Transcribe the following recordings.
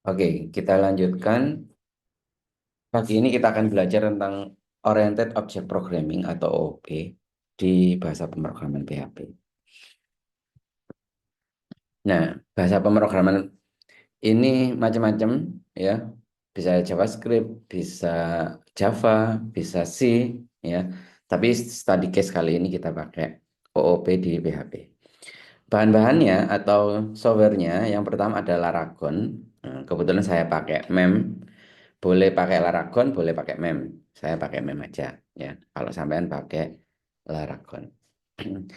Oke, kita lanjutkan. Pagi ini kita akan belajar tentang Oriented Object Programming atau OOP di bahasa pemrograman PHP. Nah, bahasa pemrograman ini macam-macam ya. Bisa JavaScript, bisa Java, bisa C ya. Tapi study case kali ini kita pakai OOP di PHP. Bahan-bahannya atau softwarenya yang pertama adalah Laragon. Nah, kebetulan saya pakai MEM. Boleh pakai Laragon, boleh pakai MEM. Saya pakai MEM aja ya. Kalau sampean pakai Laragon.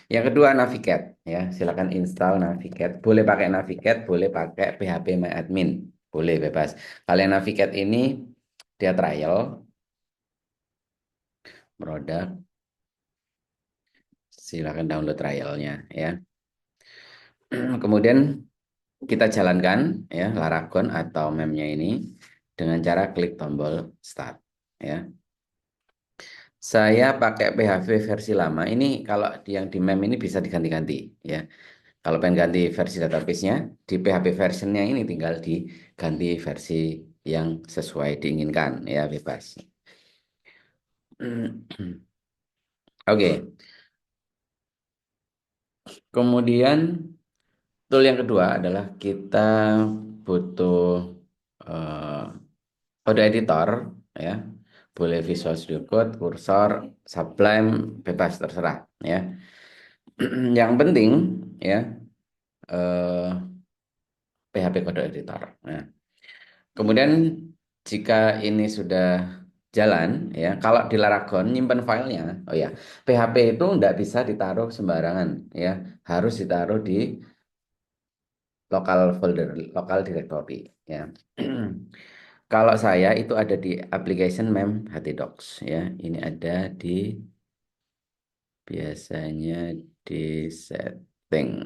Yang kedua Navigate ya. Silakan install Navigate. Boleh pakai Navigate, boleh pakai PHP MyAdmin. Boleh bebas. Kalau yang Navigate ini dia trial produk. Silakan download trialnya ya. Kemudian kita jalankan ya Laragon atau memnya ini dengan cara klik tombol start ya. Saya pakai PHP versi lama. Ini kalau yang di mem ini bisa diganti-ganti ya. Kalau pengen ganti versi database-nya di PHP versionnya ini tinggal diganti versi yang sesuai diinginkan ya bebas. Oke. Kemudian tool yang kedua adalah kita butuh eh, kode editor ya. Boleh Visual Studio Code, Cursor, Sublime, bebas terserah ya. Yang penting ya eh, PHP kode editor. Nah, kemudian jika ini sudah jalan ya, kalau di Laragon nyimpen filenya, oh ya, PHP itu nggak bisa ditaruh sembarangan ya, harus ditaruh di lokal folder, lokal directory ya. Kalau saya itu ada di application mem htdocs ya. Ini ada di biasanya di setting.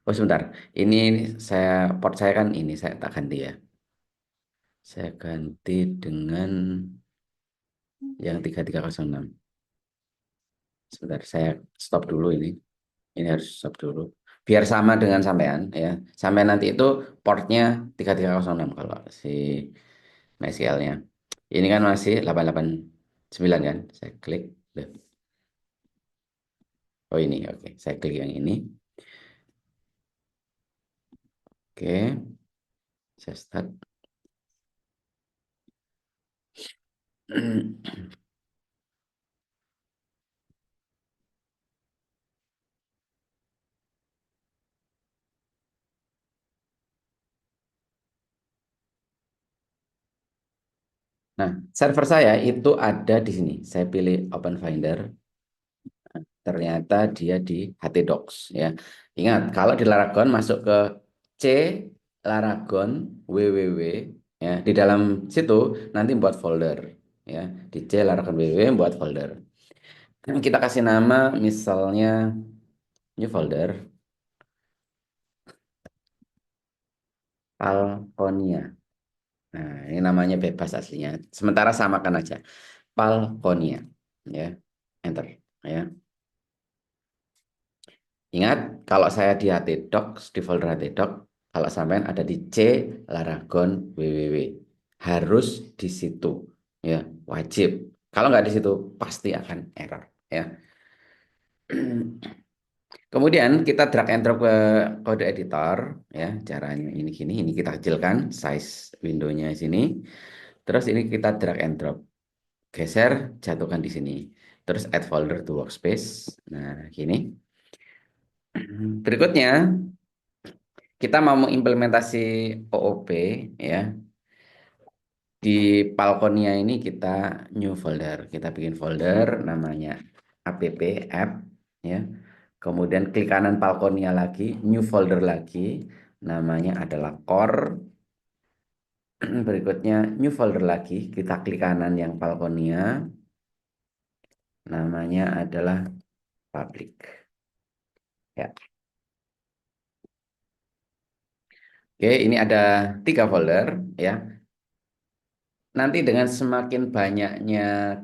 Oh sebentar, ini saya port saya kan ini saya tak ganti ya. Saya ganti dengan yang 3306. Sebentar, saya stop dulu ini. Ini harus stop dulu. Biar sama dengan sampean ya. Sampai nanti itu portnya 3306 kalau si MySQL-nya. Ini kan masih 889 kan. Saya klik. Loh, oh ini, oke. Saya klik yang ini. Oke, saya start. Nah, server saya itu ada di sini. Saya pilih Open Finder. Ternyata dia di htdocs ya. Ingat, kalau di Laragon masuk ke C Laragon www ya, di dalam situ nanti buat folder ya. Di C Laragon www buat folder. Kita kasih nama misalnya new folder Falconia. Nah, ini namanya bebas aslinya. Sementara samakan aja. Falconia ya. Enter ya. Ingat, kalau saya di htdocs, di folder htdocs, kalau sampean ada di C Laragon www, harus di situ, ya wajib. Kalau nggak di situ, pasti akan error, ya. Kemudian kita drag and drop ke kode editor, ya. Caranya ini gini, ini kita kecilkan size windownya sini. Terus ini kita drag and drop, geser, jatuhkan di sini. Terus add folder to workspace. Nah, gini. Berikutnya kita mau mengimplementasi OOP ya. Di Palconia ini kita new folder. Kita bikin folder namanya app ya. Kemudian klik kanan Palconia lagi, new folder lagi. Namanya adalah core. Berikutnya new folder lagi. Kita klik kanan yang Palconia. Namanya adalah public. Ya. Oke, ini ada 3 folder ya. Nanti dengan semakin banyaknya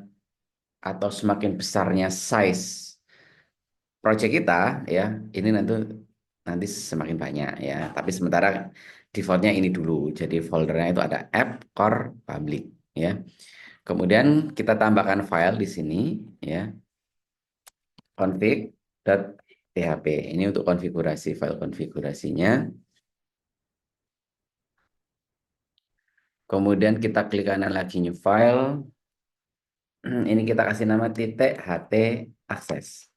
atau semakin besarnya size project kita ya, ini nanti nanti semakin banyak ya. Tapi sementara defaultnya ini dulu. Jadi foldernya itu ada app, core, public ya. Kemudian kita tambahkan file di sini ya, config.php. Ini untuk konfigurasi file konfigurasinya. Kemudian kita klik kanan lagi new file. Ini kita kasih nama titik ht akses.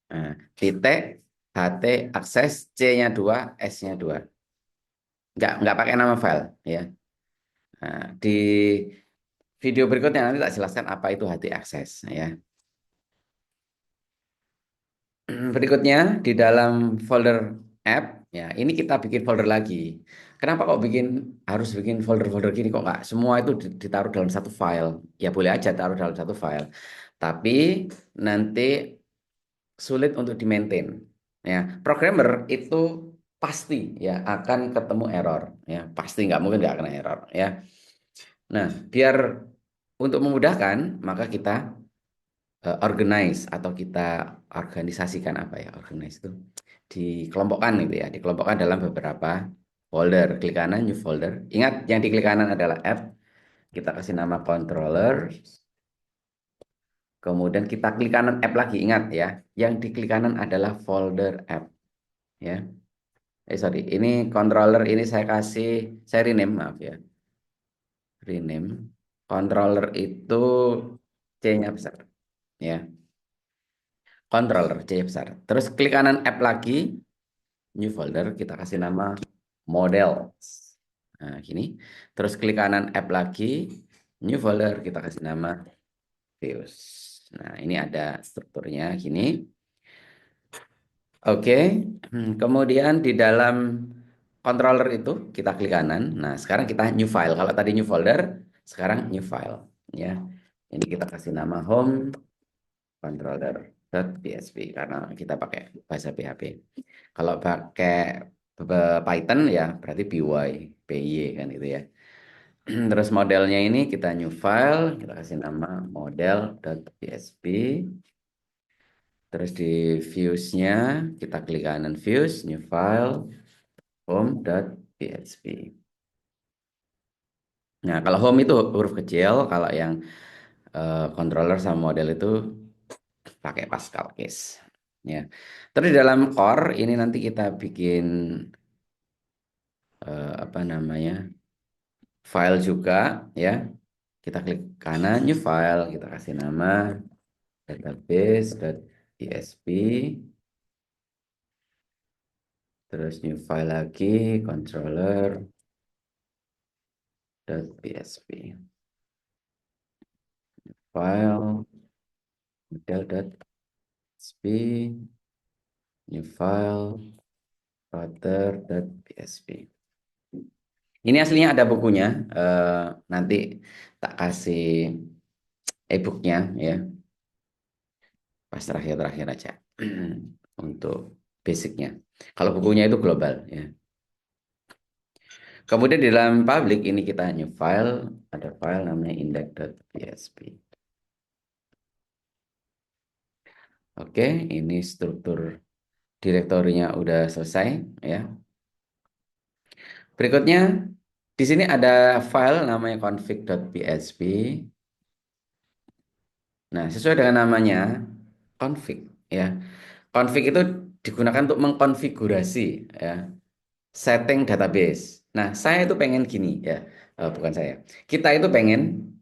Nah, titik ht akses c-nya 2, s-nya 2. Nggak pakai nama file ya. Nah, di video berikutnya nanti tak jelaskan apa itu ht akses ya. Berikutnya di dalam folder app ya, ini kita bikin folder lagi. Kenapa kok harus bikin folder-folder gini, kok nggak semua itu ditaruh dalam satu file? Ya boleh aja taruh dalam satu file, tapi nanti sulit untuk di-maintain. Ya, programmer itu pasti ya akan ketemu error. Ya, pasti nggak mungkin nggak kena error. Ya, nah biar untuk memudahkan maka kita organize atau kita organisasikan apa ya, organize itu dikelompokkan gitu ya, dikelompokkan dalam beberapa folder. Klik kanan new folder, ingat yang diklik kanan adalah app, kita kasih nama controller, kemudian kita klik kanan app lagi, ingat ya yang diklik kanan adalah folder app ya. Sorry, ini controller, ini saya rename, maaf ya, rename controller itu C-nya besar ya, controller C besar. Terus klik kanan app lagi, new folder, kita kasih nama model. Nah, gini. Terus klik kanan app lagi, new folder, kita kasih nama views. Nah, ini ada strukturnya gini. Oke. Kemudian di dalam controller itu kita klik kanan. Nah, sekarang kita new file. Kalau tadi new folder, sekarang new file ya. Ini kita kasih nama home controller.php karena kita pakai bahasa PHP. Kalau pakai Python ya berarti py kan gitu ya. Terus modelnya ini kita new file, kita kasih nama model.php. Terus di views-nya kita klik kanan views, new file, home.php. Nah, kalau home itu huruf kecil, kalau yang controller sama model itu pakai Pascal case. Ya. Terus di dalam core ini nanti kita bikin apa namanya, file juga ya. Kita klik kanan new file, kita kasih nama database.php. Terus new file lagi controller.php. File model.php, new file router.php. Ini aslinya ada bukunya, nanti tak kasih e-booknya ya, pas terakhir-terakhir aja untuk basicnya. Kalau bukunya itu global ya. Kemudian di dalam public ini kita new file, ada file namanya index.php. Oke, ini struktur direktorinya udah selesai ya. Berikutnya di sini ada file namanya config.php. Nah, sesuai dengan namanya config ya. Config itu digunakan untuk mengkonfigurasi ya, setting database. Nah, saya itu pengen gini ya, bukan saya. Kita itu pengen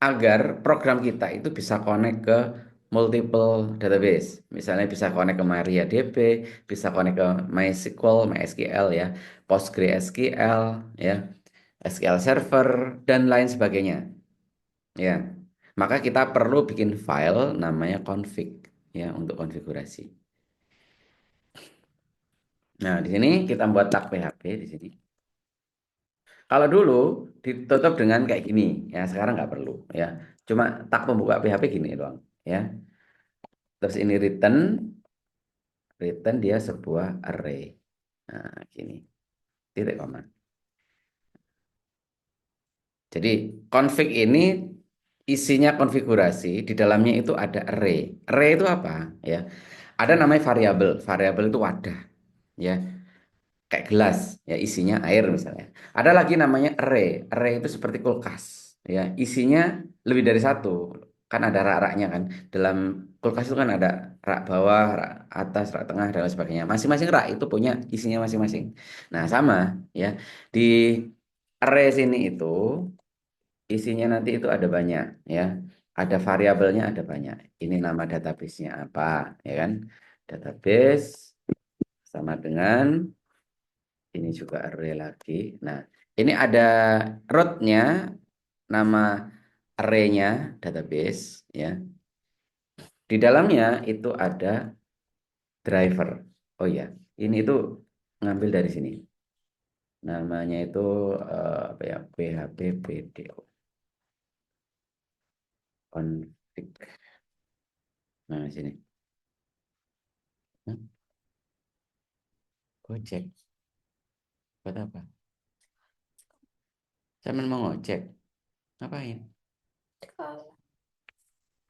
agar program kita itu bisa connect ke multiple database. Misalnya bisa connect ke MariaDB, bisa connect ke MySQL, MySQL ya, PostgreSQL ya, SQL Server dan lain sebagainya. Ya. Maka kita perlu bikin file namanya config ya untuk konfigurasi. Nah, di sini kita buat tag PHP di sini. Kalau dulu ditutup dengan kayak gini, ya sekarang nggak perlu ya. Cuma tag pembuka PHP gini doang ya. Terus ini return dia sebuah array. Nah, gini. Titik koma. Jadi config ini isinya konfigurasi, di dalamnya itu ada array. Array itu apa? Ya. Ada namanya variabel. Variabel itu wadah. ya, kayak gelas, ya isinya air misalnya. Ada lagi namanya array. Array itu seperti kulkas, ya isinya lebih dari satu. Kan ada rak-raknya kan. Dalam kulkas itu kan ada rak bawah, rak atas, rak tengah dan lain sebagainya. Masing-masing rak itu punya isinya masing-masing. Nah sama, ya di array sini itu isinya nanti itu ada banyak, ya. Ada variabelnya ada banyak. Ini nama database-nya apa, ya kan? Database sama dengan ini juga array lagi. Nah, ini ada root-nya, nama array-nya database, ya. Di dalamnya itu ada driver. Oh ya, ini itu ngambil dari sini. Namanya itu apa ya? PHP BDO config. Nah, sini. Hmm, Gojek. Buat apa? Saya mau ngojek. Ngapain?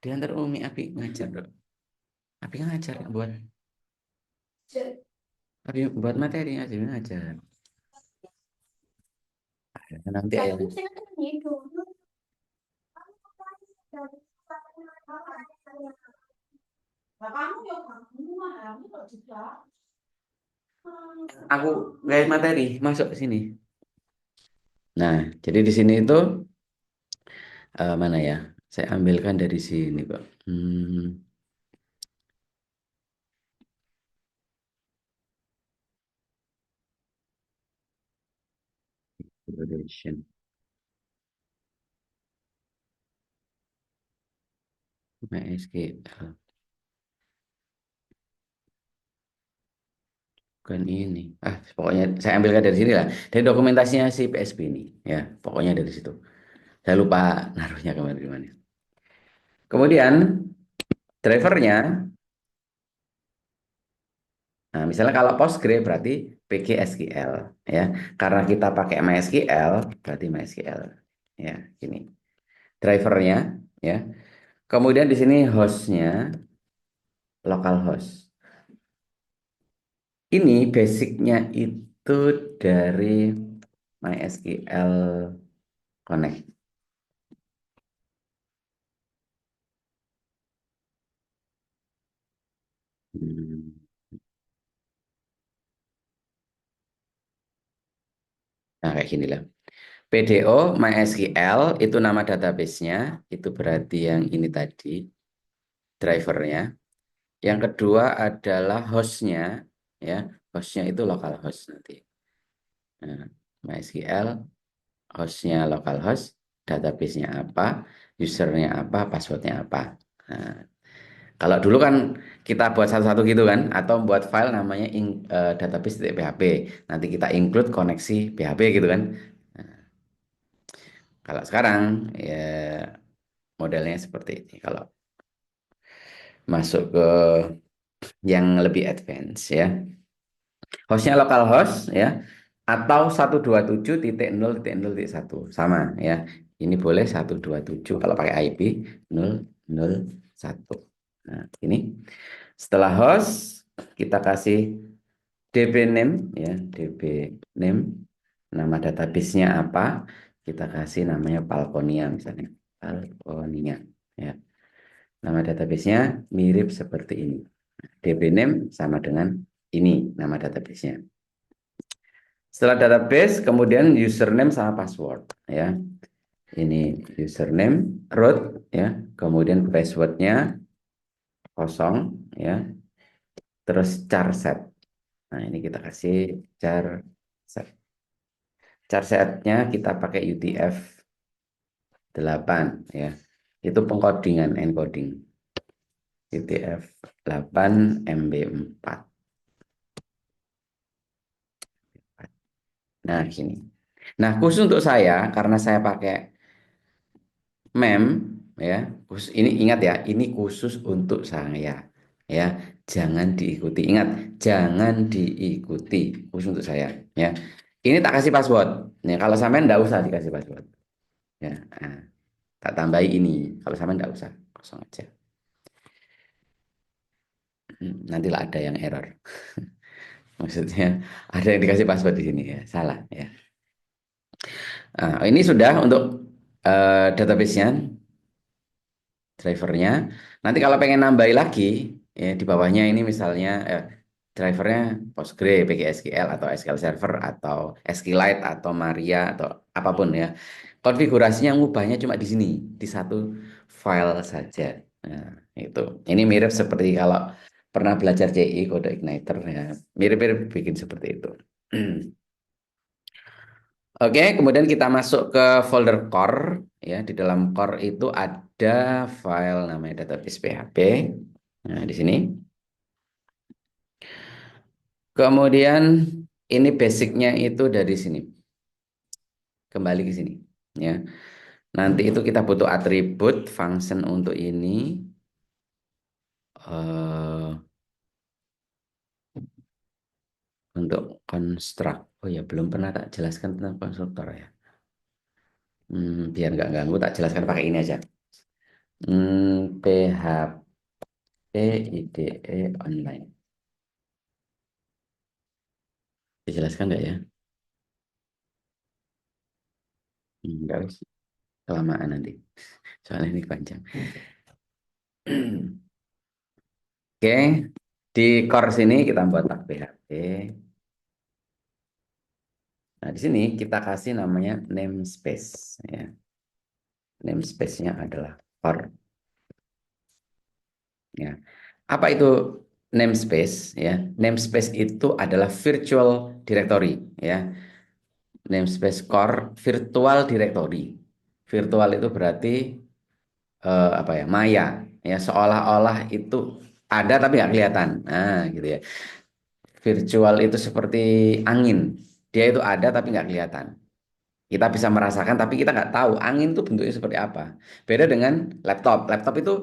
Diantar Umi Abi ngajar dong. Abi ngajar buat Abi buat materi ngajar ngajar. Nanti ayah. Aku gaya materi masuk ke sini. Nah, jadi di sini itu mana ya? Saya ambilkan dari sini, Pak. Evaluation. MySQL. Bukan ini. Pokoknya saya ambilkan dari sini lah. Dari dokumentasinya si PSP ini. Ya, pokoknya dari situ. Saya lupa naruhnya kemana-mana. Kemudian drivernya, nah misalnya kalau Postgre berarti PGSQL, ya. Karena kita pakai MySQL, berarti MySQL. Ya, ini drivernya, ya. Kemudian di sini hostnya localhost. Ini basicnya itu dari MySQL Connect. Hmm, Nah, kayak gini lah. PDO MySQL itu nama database-nya, itu berarti yang ini tadi, drivernya. Yang kedua adalah hostnya, ya. Hostnya itu localhost nanti. Nah, MySQL, hostnya localhost, database-nya apa, usernya apa, passwordnya apa. Nah, kalau dulu kan kita buat satu-satu gitu kan, atau buat file namanya database.php. Nanti kita include koneksi PHP gitu kan. Nah, kalau sekarang ya modelnya seperti ini. Kalau masuk ke yang lebih advance ya. Hostnya localhost ya, atau 127.0.0.1 sama ya. Ini boleh 127 kalau pakai IP 001. Nah, ini setelah host kita kasih DB name ya, DB name, nama database-nya apa? Kita kasih namanya Falconia misalnya. Falconia ya. Nama database-nya mirip seperti ini. DB name sama dengan ini nama database-nya. Setelah database, kemudian username sama password ya. Ini username root ya, kemudian passwordnya kosong ya. Terus char set. Nah, ini kita kasih char set. Char setnya kita pakai UTF-8 ya. Itu pengkodingan encoding. UTF-8 MB4. Nah, gini. Nah, khusus untuk saya karena saya pakai mem ya, khusus ini ingat ya, ini khusus untuk saya ya. Jangan diikuti. Ingat, jangan diikuti. Khusus untuk saya ya. Ini tak kasih password. Nih, kalau sampai enggak usah dikasih password ya. Nah, tak tambahi ini. Kalau sampai enggak usah, kosong aja. Nantilah ada yang error. Maksudnya ada yang dikasih password di sini ya, salah ya. Nah, ini sudah untuk database-nya, drivernya. Nanti kalau pengen nambahin lagi, ya di bawahnya ini misalnya drivernya Postgre, PGSQL atau SQL Server atau SQLite atau Maria atau apapun ya. Konfigurasinya ngubahnya cuma di sini, di satu file saja. Nah, itu. Ini mirip seperti kalau pernah belajar CI kode igniter ya. Mirip-mirip bikin seperti itu. Oke, kemudian kita masuk ke folder core. Ya, di dalam core itu ada file namanya database PHP. Nah, di sini. Kemudian ini basicnya itu dari sini. Kembali ke sini. Ya, nanti itu kita butuh atribut function untuk ini. eh untuk construct. Oh ya, belum pernah tak jelaskan tentang konstruktor ya. Biar nggak ganggu, tak jelaskan pakai ini aja. PHP IDE online. Dijelaskan nggak ya? Nggak usah. Kelamaan nanti. Soalnya ini panjang. Oke, di core sini kita buat tag PHP. Nah, di sini kita kasih namanya namespace. Ya. Namespace-nya adalah core. Ya. Apa itu namespace? Ya, namespace itu adalah virtual directory. Ya, namespace core virtual directory. Virtual itu berarti apa ya? Maya. Ya, seolah-olah itu ada tapi nggak kelihatan. Nah, gitu ya. Virtual itu seperti angin. Dia itu ada tapi nggak kelihatan. Kita bisa merasakan tapi kita nggak tahu angin itu bentuknya seperti apa. Beda dengan laptop. Laptop itu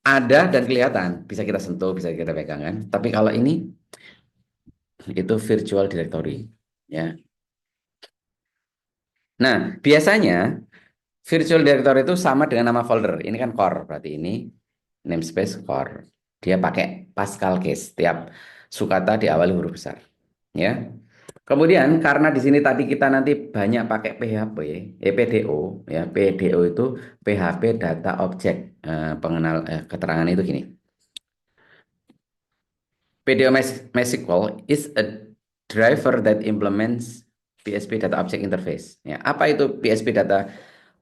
ada dan kelihatan. Bisa kita sentuh, bisa kita pegangan. Tapi kalau ini itu virtual directory. Ya. Nah, biasanya virtual directory itu sama dengan nama folder. Ini kan core, berarti ini namespace core. Dia pakai Pascal case. Tiap sukata diawali huruf besar. Ya. Kemudian karena di sini tadi kita nanti banyak pakai PHP, PDO, ya PDO itu PHP data object. Pengenal keterangan itu gini. PDO MySQL is a driver that implements PHP Data Object Interface. Ya, apa itu PHP Data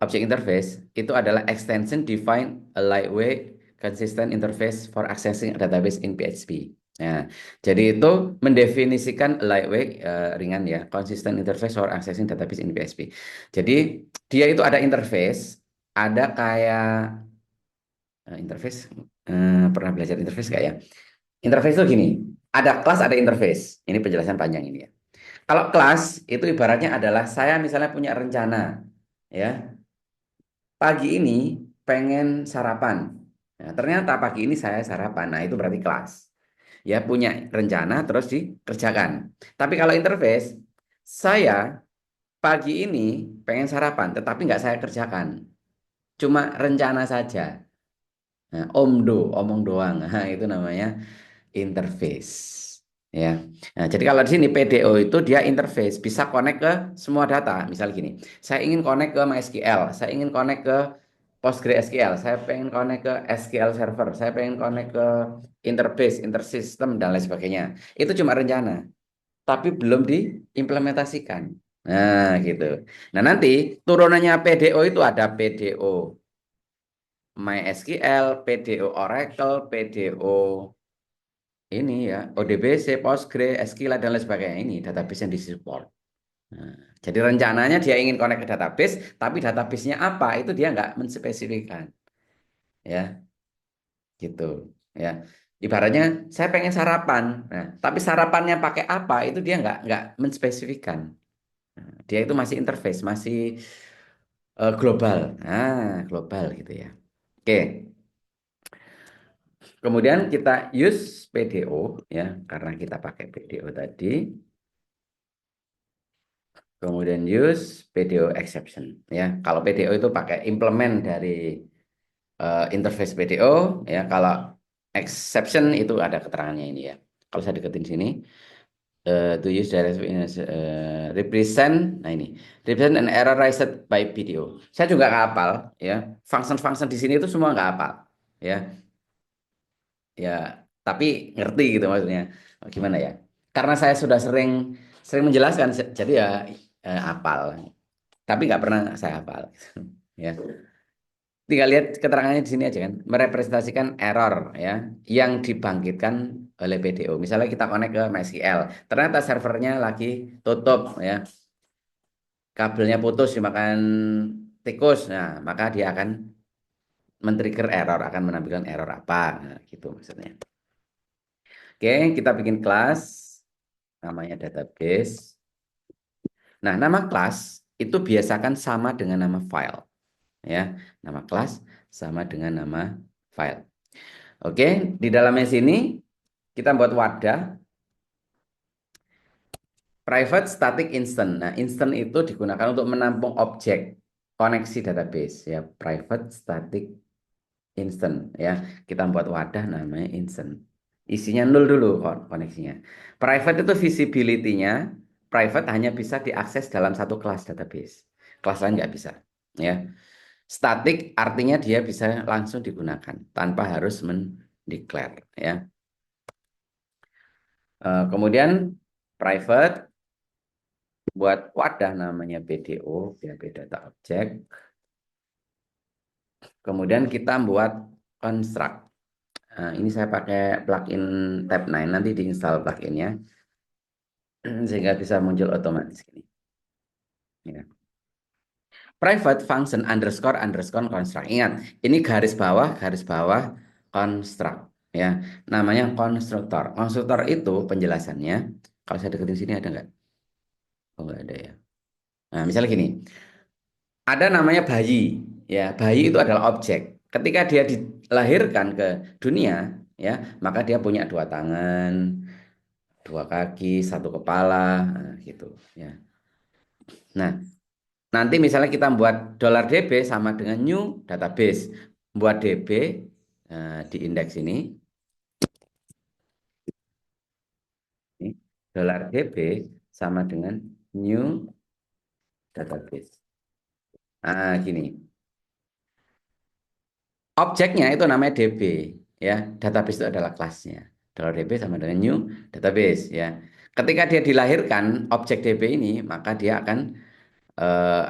Object Interface? Itu adalah extension define a lightweight consistent interface for accessing a database in PHP. Ya, jadi itu mendefinisikan lightweight ringan ya, consistent interface for accessing database in PHP. Jadi dia itu ada interface, ada kayak interface. Pernah belajar interface nggak ya? Interface itu gini, ada kelas, ada interface. Ini penjelasan panjang ini ya. Kalau kelas itu ibaratnya adalah saya misalnya punya rencana, ya pagi ini pengen sarapan. Nah, ternyata pagi ini saya sarapan. Nah itu berarti kelas. Ya punya rencana terus dikerjakan. Tapi kalau interface, saya pagi ini pengen sarapan, tetapi nggak saya kerjakan. Cuma rencana saja. Nah, omong doang. Nah, itu namanya interface ya. Nah, jadi kalau di sini PDO itu dia interface bisa connect ke semua data. Misal gini, saya ingin connect ke MySQL, saya ingin connect ke PostgreSQL, saya pengen connect ke SQL Server, saya pengen connect ke interbase, intersystem dan lain sebagainya. Itu cuma rencana, tapi belum diimplementasikan. Nah, gitu. Nah, nanti turunannya PDO itu ada PDO MySQL, PDO Oracle, PDO ini ya ODBC, Postgre, SQLite dan lain sebagainya ini database yang disupport. Nah, jadi rencananya dia ingin connect ke database, tapi databasenya apa itu dia nggak menspesifikkan, ya gitu, ya. Ibaratnya saya pengen sarapan, nah tapi sarapannya pakai apa itu dia nggak menspesifikkan. Nah, dia itu masih interface, masih global, global gitu ya. Oke, kemudian kita use PDO ya, karena kita pakai PDO tadi. Kemudian use PDO exception ya. Kalau PDO itu pakai implement dari interface PDO ya. Kalau exception itu ada keterangannya ini ya. Kalau saya deketin sini To use direct represent, nah ini represent an error raised by video. Saya juga nggak hafal ya, function-function di sini itu semua nggak hafal ya, ya tapi ngerti gitu maksudnya. Gimana ya? Karena saya sudah sering sering menjelaskan, jadi ya hafal. Tapi nggak pernah saya hafal. Ya, tinggal lihat keterangannya di sini aja kan, merepresentasikan error ya yang dibangkitkan oleh PDO. Misalnya kita connect ke MySQL, ternyata servernya lagi tutup ya, kabelnya putus dimakan tikus. Nah, maka dia akan men-trigger error, akan menampilkan error apa. Nah, gitu maksudnya. Oke, kita bikin kelas namanya database. Nah, nama kelas itu biasakan sama dengan nama file ya. Nama kelas sama dengan nama file. Oke, di dalamnya sini kita buat wadah private static instant. Nah, instant itu digunakan untuk menampung objek koneksi database ya, private static instant ya. Kita buat wadah namanya instant. Isinya nol dulu koneksinya. Private itu visibility-nya private hanya bisa diakses dalam satu kelas database. Kelas lain nggak bisa ya. Static artinya dia bisa langsung digunakan tanpa harus mendeclare ya. Kemudian private buat wadah namanya BDO, BAP Data Object. Kemudian kita buat construct. Nah, ini saya pakai plugin Tab9, nanti diinstal pluginnya sehingga bisa muncul otomatis ini. Ya. Private function underscore underscore construct. Ingat, ini garis bawah construct. Ya, namanya konstruktor. Konstruktor itu penjelasannya, kalau saya deketin sini ada nggak? Oh nggak ada ya. Nah, misalnya gini, ada namanya bayi. Ya, bayi itu adalah objek. Ketika dia dilahirkan ke dunia, ya, maka dia punya dua tangan, dua kaki, satu kepala, nah, gitu. Ya. Nah, nanti misalnya kita buat $DB sama dengan new database, buat DB di indeks ini $DB sama dengan new database. Ah, gini. Objeknya itu namanya DB ya. Database itu adalah kelasnya. $DB sama dengan new database ya. Ketika dia dilahirkan objek DB ini, maka dia akan eh,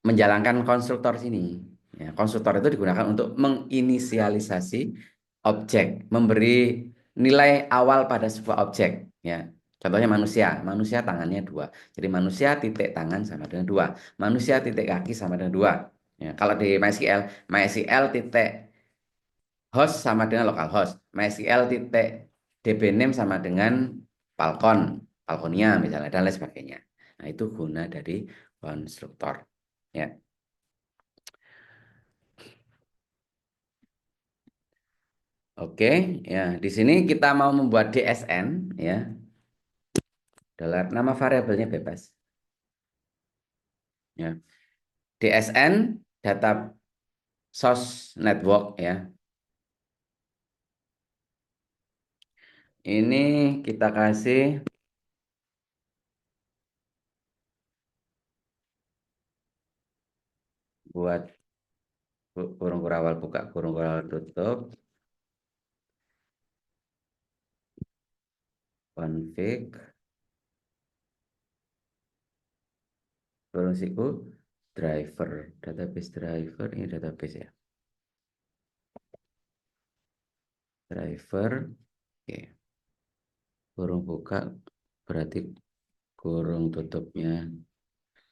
menjalankan konstruktor sini. Ya, konstruktor itu digunakan untuk menginisialisasi objek, memberi nilai awal pada sebuah objek. Ya, contohnya manusia, manusia tangannya dua. Jadi manusia titik tangan sama dengan dua, manusia titik kaki sama dengan dua. Ya, kalau di MySQL, MySQL titik host sama dengan localhost, MySQL titik DB name sama dengan Falcon, Falconia misalnya dan lain sebagainya. Nah, itu guna dari konstruktor. Ya. Oke, ya. Di sini kita mau membuat DSN ya. Dalam nama variabelnya bebas. Ya. DSN data source network ya. Ini kita kasih buat kurung kurawal buka, kurung kurawal tutup, config, kurung siku, driver, database driver, ini database ya. Driver, oke. Kurung buka berarti kurung tutupnya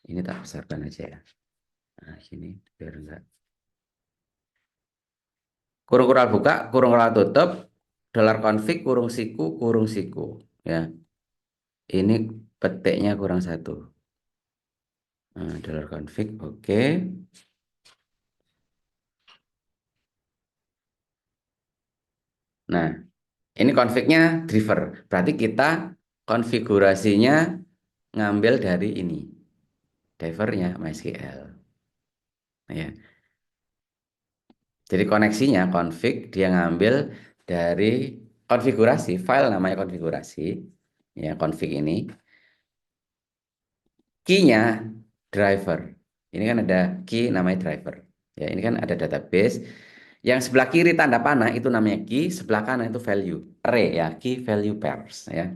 ini tak besarkan aja ya. Nah, sini biar enggak. Kurung kural buka, kurung kural tutup, $config, kurung siku. Ya, ini petiknya kurang satu. Nah, $config, oke. Nah, ini confignya driver. Berarti kita konfigurasinya ngambil dari ini. Drivernya MySQL. Ya. Jadi koneksinya config dia ngambil dari konfigurasi, file namanya konfigurasi. ya config ini. Key-nya driver. Ini kan ada key namanya driver. Ya, ini kan ada database. Yang sebelah kiri tanda panah itu namanya key, sebelah kanan itu value. Array ya, key value pairs ya.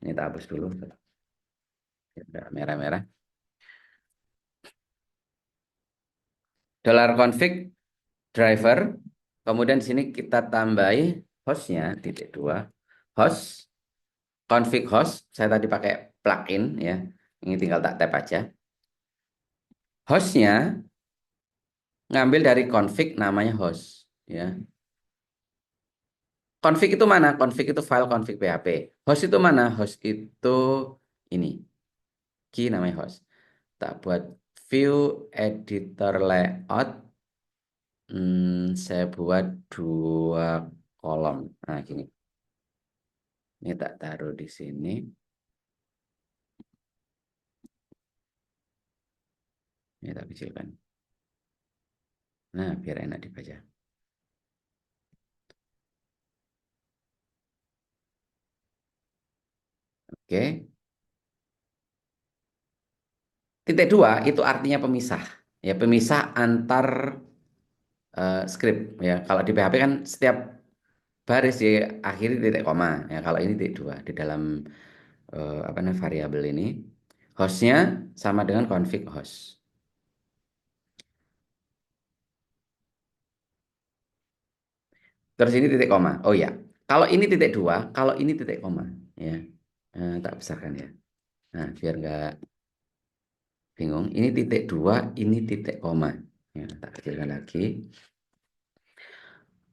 Ini kita hapus dulu. Udah merah-merah. $config driver. Kemudian di sini kita tambahi hostnya titik dua. Host, config host. Saya tadi pakai plugin ya. Ini tinggal tak tap aja. Hostnya ngambil dari config namanya host ya. Config itu mana? Config itu file config PHP. Host itu mana? Host itu ini. Key namanya host. Tak buat view editor layout. Saya buat dua kolom. Nah, gini. Ini tak taruh di sini. Ini tak kecilkan. Nah, biar enak dibaca. Oke. Titik dua itu artinya pemisah. Ya, pemisah antar script. Ya, kalau di PHP kan setiap baris di akhir titik koma. Ya, kalau ini titik dua di dalam apa namanya variabel ini. Hostnya sama dengan config host. Terus ini titik koma. Oh ya, kalau ini titik dua, kalau ini titik koma. Ya, tak besarkan ya. Nah, biar nggak bingung. Ini titik dua, ini titik koma. Ya, tak kecilkan lagi.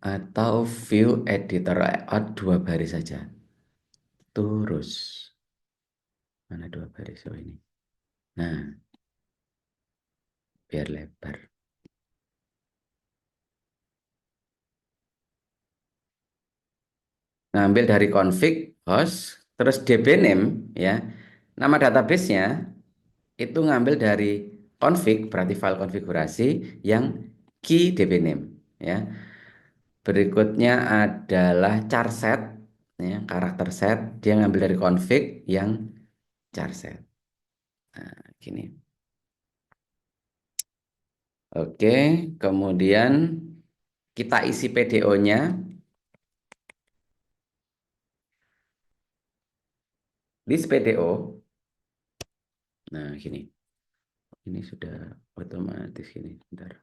Atau view editor layout dua baris saja. Terus mana dua baris? Oh ini. Nah, biar lebar. Ngambil dari config host, terus db name ya. Nama database-nya itu ngambil dari config, berarti file konfigurasi yang key db name ya. Berikutnya adalah char set ya, karakter set dia ngambil dari config yang char set. Nah, gini. Oke, kemudian kita isi PDO-nya di PDO. Nah, gini. Ini sudah otomatis gini. Bentar.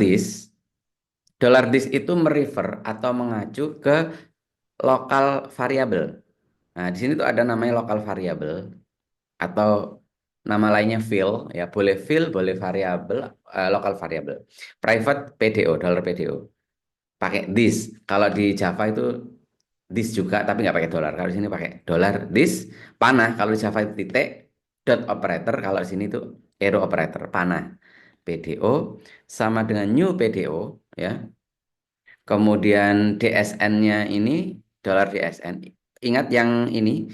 $this $this itu merefer atau mengacu ke lokal variabel. Nah, di sini tuh ada namanya lokal variabel atau nama lainnya fill ya, boleh fill, boleh variabel, lokal variabel. Private PDO, $PDO. Pakai this. Kalau di Java itu this juga tapi nggak pakai dolar. Kalau di sini pakai $this. Panah kalau di Java itu titik, dot operator, kalau di sini itu arrow operator, panah. PDO sama dengan new PDO ya. Kemudian DSN-nya ini $DSN. Ingat yang ini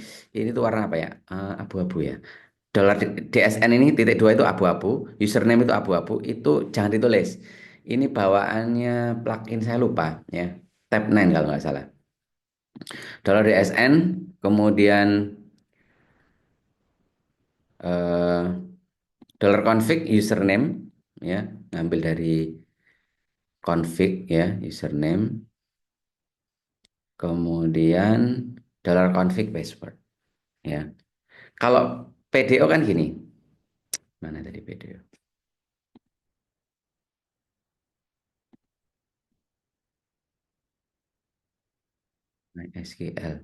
tuh warna apa ya? Abu-abu ya. Dollar DSN ini titik dua itu abu-abu, username itu abu-abu, itu jangan ditulis. Ini bawaannya plugin saya lupa ya. Tab 9 kalau nggak salah. $DSN, kemudian eh, $config username ya, ngambil dari config ya username, kemudian $config password ya. Kalau PDO kan gini. Mana tadi PDO? MySQL.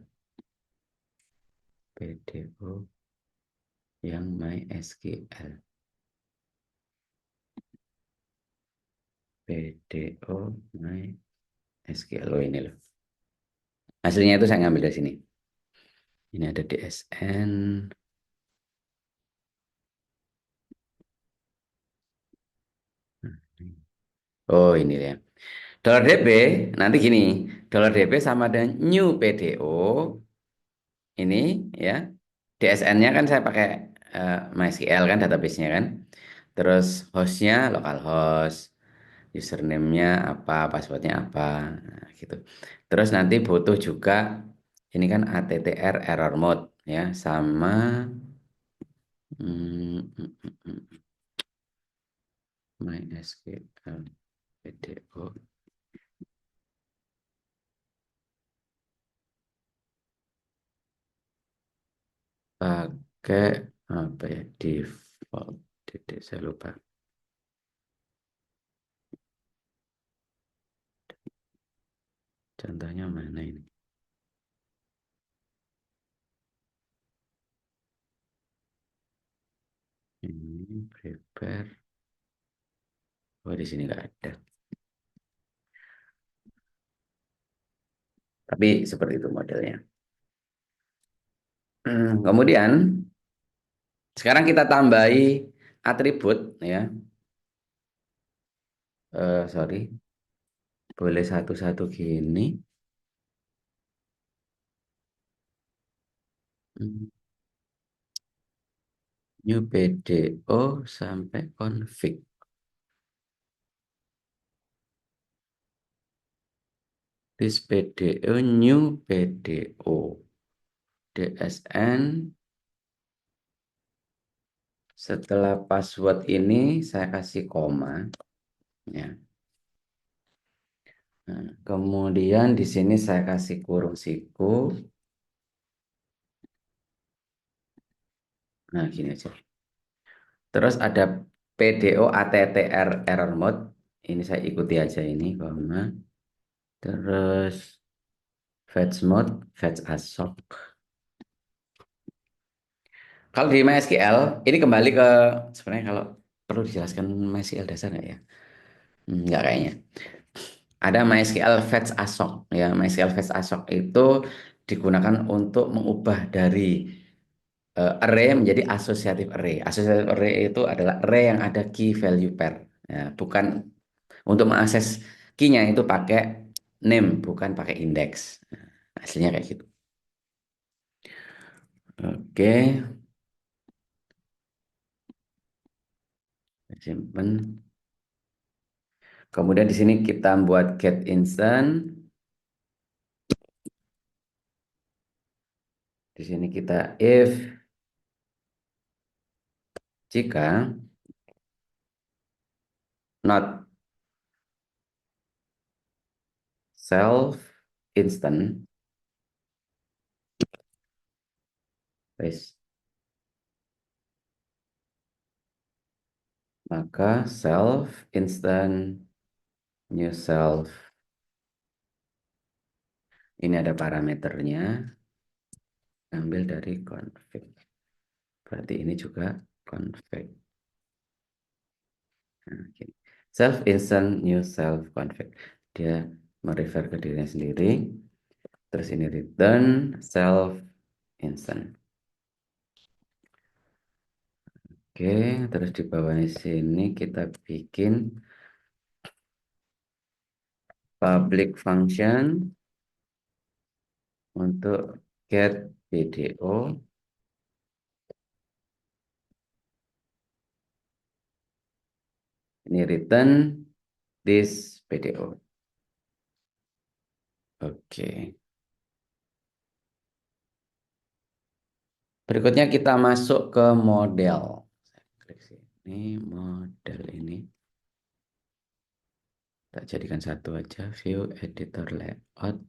PDO yang MySQL. PDO MySQL. Oh ini loh. Hasilnya itu saya ngambil dari sini. Ini ada DSN. Oh ini ya. $DB nanti gini. $DB sama dengan new PDO. Ini ya. DSN-nya kan saya pakai MySQL kan database-nya kan. Terus hostnya localhost. username-nya apa, passwordnya apa, nah, gitu. Terus nanti butuh juga ini kan ATTR error mode ya, sama MySQL PDO pakai apa ya, default DD, saya lupa. Contohnya mana ini? Ini prepare. Oh, di sini nggak ada. Tapi seperti itu modelnya. Kemudian sekarang kita tambahi atribut ya. Sorry, boleh satu-satu gini. Hmm, New PDO sampai config. This PDO, new PDO. DSN. Setelah password ini saya kasih koma ya. Nah, kemudian di sini saya kasih kurung siku. Nah, gini aja. Terus ada PDO ATTR error mode. Ini saya ikuti aja ini, koma. Terus fetch mode, fetch assoc. Kalau di MySQL, ini kembali ke sebenarnya kalau perlu dijelaskan MySQL dasar nggak ya? Nggak kayaknya. Ada MySQL fetch assoc ya. MySQL fetch assoc itu digunakan untuk mengubah dari array menjadi associative array. Associative array itu adalah array yang ada key value pair. Ya, bukan untuk mengakses key-nya itu pakai name, bukan pakai index. Nah, hasilnya kayak gitu. Oke, simpen. Kemudian di sini kita buat get instant. Di sini kita if jika not self instant, wes, maka self instant new self. Ini ada parameternya, ambil dari config. Berarti ini juga config. Nah, gini. Self instant new self config. Dia merefer ke dirinya sendiri. Terus ini return self instant. Oke, terus di bawah sini kita bikin public function untuk get video. Ini return this video. Oke. Berikutnya kita masuk ke model. Saya klik sini, model ini. Kita jadikan satu aja, view editor layout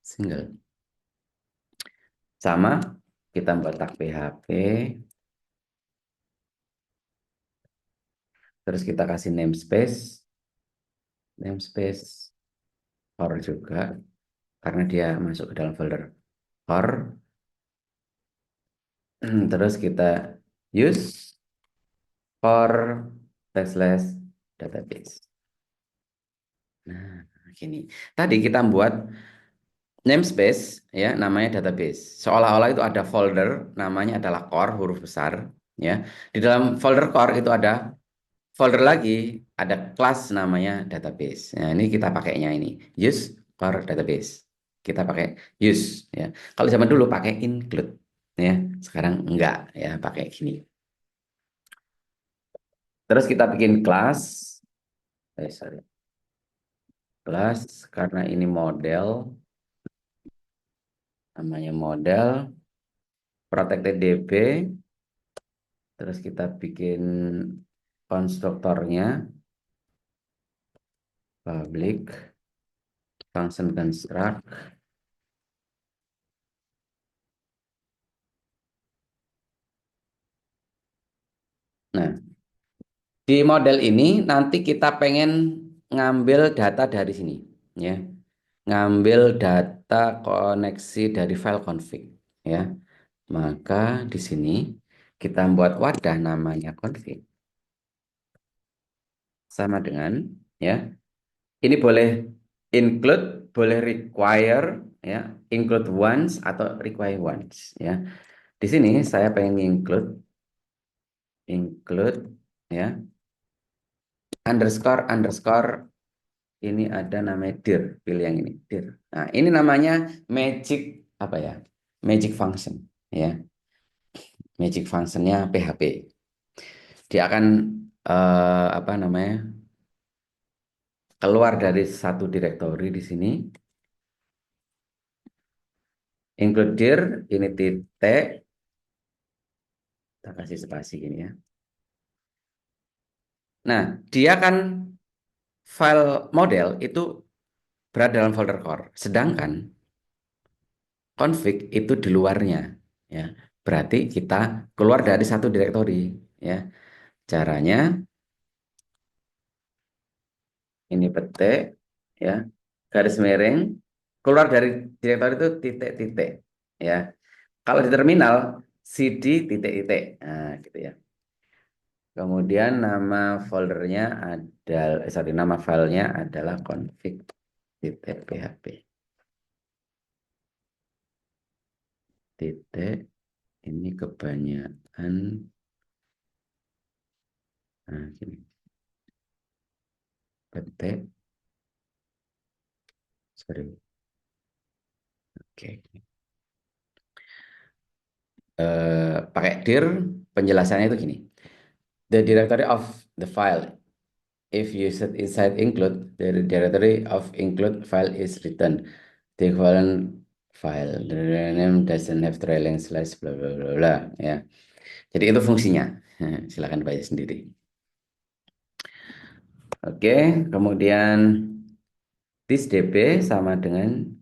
single. Sama, kita buat tag PHP. Terus kita kasih namespace. Namespace or juga, karena dia masuk ke dalam folder or. Terus kita use for backslash database. Nah, gini. Tadi kita buat namespace ya, namanya database. Seolah-olah itu ada folder namanya adalah core huruf besar ya. Di dalam folder core itu ada folder lagi, ada kelas namanya database. Nah, ini kita pakainya ini use for database. Kita pakai use ya. Kalau zaman dulu pakai include ya. Sekarang enggak ya, pakai gini. Terus kita bikin kelas sorry, kelas, karena ini model, namanya model, protected DB, terus kita bikin konstruktornya, public, function construct. Nah, di model ini nanti kita pengen ngambil data dari sini, ya. Ngambil data koneksi dari file config, ya. Maka di sini kita buat wadah namanya config sama dengan, ya. Ini boleh include, boleh require, ya. Include once atau require once, ya. Di sini saya pengen include, ya. Underscore underscore, ini ada namanya dir, pilih yang ini dir. Nah, ini namanya magic apa ya? Magic function, ya. Magic functionnya PHP. Dia akan apa namanya? Keluar dari satu direktori di sini. Include dir, ini titik, kita kasih spasi gini ya. Nah, dia kan file model itu berada dalam folder core, sedangkan config itu di luarnya, ya. Berarti kita keluar dari satu direktori, ya. Caranya ini petik, ya, garis miring, keluar dari direktori itu titik-titik, ya. Kalau di terminal cd titik-titik, nah gitu ya. Kemudian nama foldernya nama filenya adalah config.php. Titik, ini kebanyakan, nah gini, petik, sorry, oke. Pakai dir, penjelasannya itu gini. The directory of the file, if used inside include, the directory of include file is written. The equivalent file, the name doesn't have trailing slash bla bla bla bla, ya. Jadi itu fungsinya. Silakan baca sendiri. Oke, kemudian this db sama dengan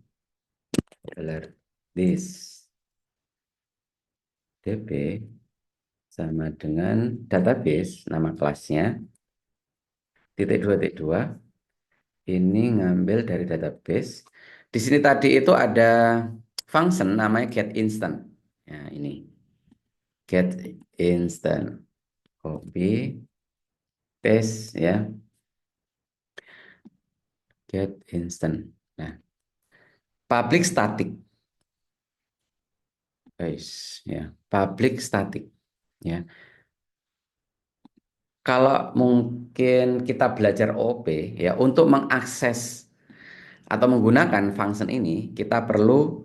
$this db sama dengan database, nama kelasnya titik dua titik dua, ini ngambil dari database. Di sini tadi itu ada function namanya get instant. Ya, ini get instant, copy paste, ya, get instant. Nah, public static, guys, ya, public static, ya. Kalau mungkin kita belajar OOP, ya, untuk mengakses atau menggunakan function ini, kita perlu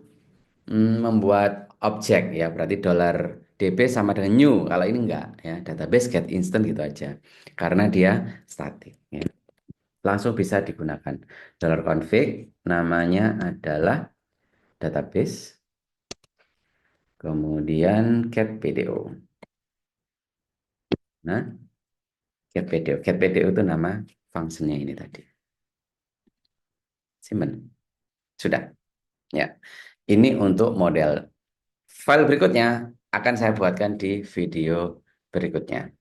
membuat objek, ya. Berarti $db sama dengan new. Kalau ini enggak, ya, database get instant gitu aja. Karena dia static, ya. Langsung bisa digunakan. $config namanya adalah database. Kemudian get PDO. Nah, get PDO. Get PDO itu nama fungsinya ini tadi. Simpen. Sudah. Ya. Ini untuk model. File berikutnya akan saya buatkan di video berikutnya.